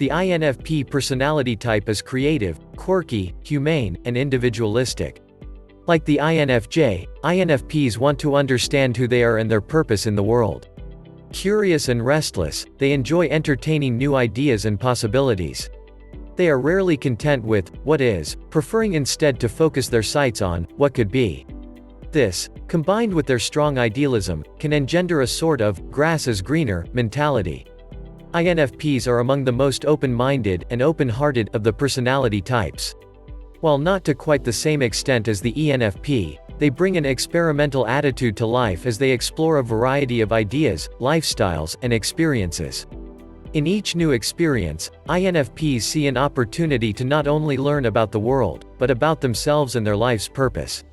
The INFP personality type is creative, quirky, humane, and individualistic. Like the INFJ, INFPs want to understand who they are and their purpose in the world. Curious and restless, they enjoy entertaining new ideas and possibilities. They are rarely content with what is, preferring instead to focus their sights on what could be. This, combined with their strong idealism, can engender a sort of grass is greener mentality. INFPs are among the most open-minded and open-hearted of the personality types. While not to quite the same extent as the ENFP, they bring an experimental attitude to life as they explore a variety of ideas, lifestyles, and experiences. In each new experience, INFPs see an opportunity to not only learn about the world, but about themselves and their life's purpose.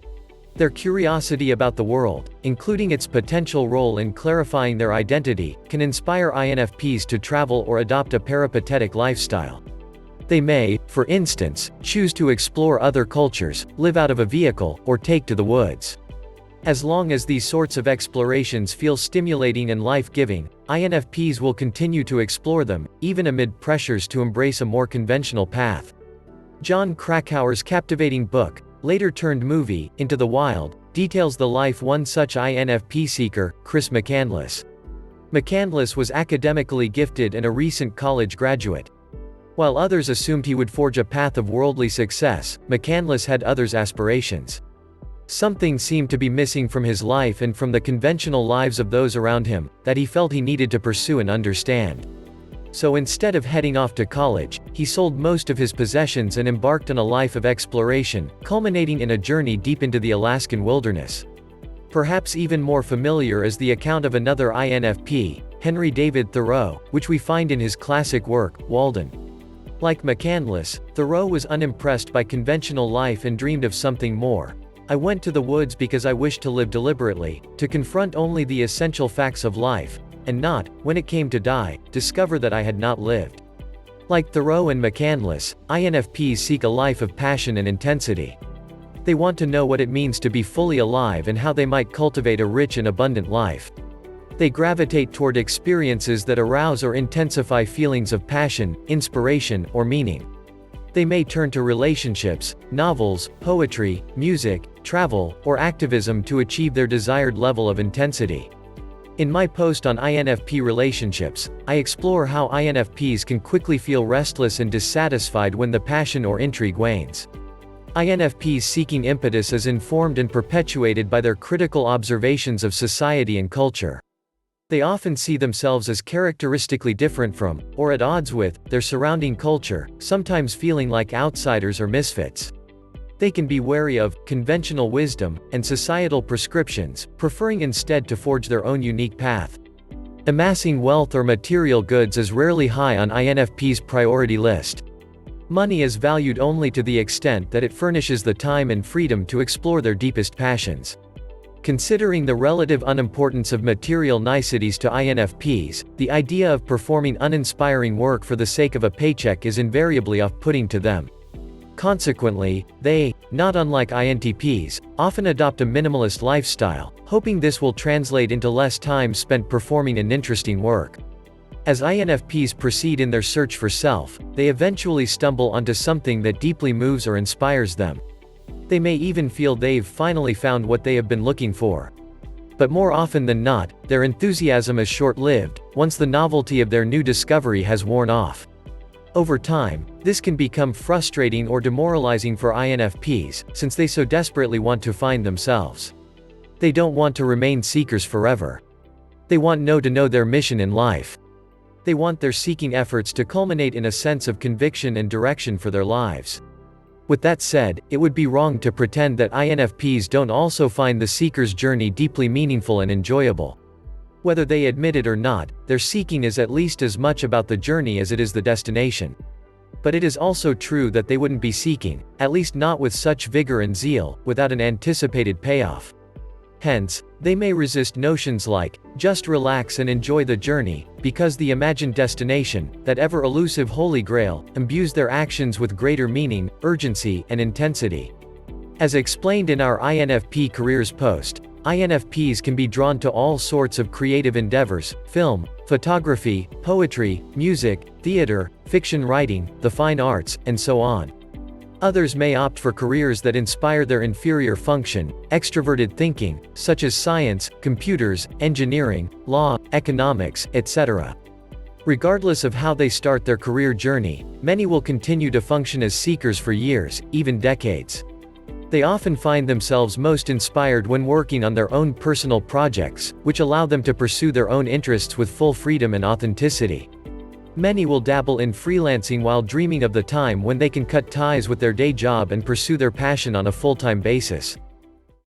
Their curiosity about the world, including its potential role in clarifying their identity, can inspire INFPs to travel or adopt a peripatetic lifestyle. They may, for instance, choose to explore other cultures, live out of a vehicle, or take to the woods. As long as these sorts of explorations feel stimulating and life-giving, INFPs will continue to explore them, even amid pressures to embrace a more conventional path. Jon Krakauer's captivating book, later turned movie, Into the Wild, details the life one such INFP seeker, Chris McCandless. McCandless was academically gifted and a recent college graduate. While others assumed he would forge a path of worldly success, McCandless had others' aspirations. Something seemed to be missing from his life and from the conventional lives of those around him, that he felt he needed to pursue and understand. So instead of heading off to college, he sold most of his possessions and embarked on a life of exploration, culminating in a journey deep into the Alaskan wilderness. Perhaps even more familiar is the account of another INFP, Henry David Thoreau, which we find in his classic work, Walden. Like McCandless, Thoreau was unimpressed by conventional life and dreamed of something more. I went to the woods because I wished to live deliberately, to confront only the essential facts of life, and not, when it came to die, discover that I had not lived. Like Thoreau and McCandless, INFPs seek a life of passion and intensity. They want to know what it means to be fully alive and how they might cultivate a rich and abundant life. They gravitate toward experiences that arouse or intensify feelings of passion, inspiration, or meaning. They may turn to relationships, novels, poetry, music, travel, or activism to achieve their desired level of intensity. In my post on INFP relationships, I explore how INFPs can quickly feel restless and dissatisfied when the passion or intrigue wanes. INFPs seeking impetus is informed and perpetuated by their critical observations of society and culture. They often see themselves as characteristically different from, or at odds with, their surrounding culture, sometimes feeling like outsiders or misfits. They can be wary of conventional wisdom and societal prescriptions, preferring instead to forge their own unique path. Amassing wealth or material goods is rarely high on INFP's priority list. Money is valued only to the extent that it furnishes the time and freedom to explore their deepest passions. Considering the relative unimportance of material niceties to INFPs, the idea of performing uninspiring work for the sake of a paycheck is invariably off-putting to them. Consequently, they, not unlike INTPs, often adopt a minimalist lifestyle, hoping this will translate into less time spent performing uninteresting work. As INFPs proceed in their search for self, they eventually stumble onto something that deeply moves or inspires them. They may even feel they've finally found what they have been looking for. But more often than not, their enthusiasm is short-lived, once the novelty of their new discovery has worn off. Over time, this can become frustrating or demoralizing for INFPs, since they so desperately want to find themselves. They don't want to remain seekers forever. They want to know their mission in life. They want their seeking efforts to culminate in a sense of conviction and direction for their lives. With that said, it would be wrong to pretend that INFPs don't also find the seeker's journey deeply meaningful and enjoyable. Whether they admit it or not, their seeking is at least as much about the journey as it is the destination. But it is also true that they wouldn't be seeking, at least not with such vigor and zeal, without an anticipated payoff. Hence, they may resist notions like, just relax and enjoy the journey, because the imagined destination, that ever-elusive holy grail, imbues their actions with greater meaning, urgency, and intensity. As explained in our INFP Careers post, INFPs can be drawn to all sorts of creative endeavors: film, photography, poetry, music, theater, fiction writing, the fine arts, and so on. Others may opt for careers that inspire their inferior function, extroverted thinking, such as science, computers, engineering, law, economics, etc. Regardless of how they start their career journey, many will continue to function as seekers for years, even decades. They often find themselves most inspired when working on their own personal projects, which allow them to pursue their own interests with full freedom and authenticity. Many will dabble in freelancing while dreaming of the time when they can cut ties with their day job and pursue their passion on a full-time basis.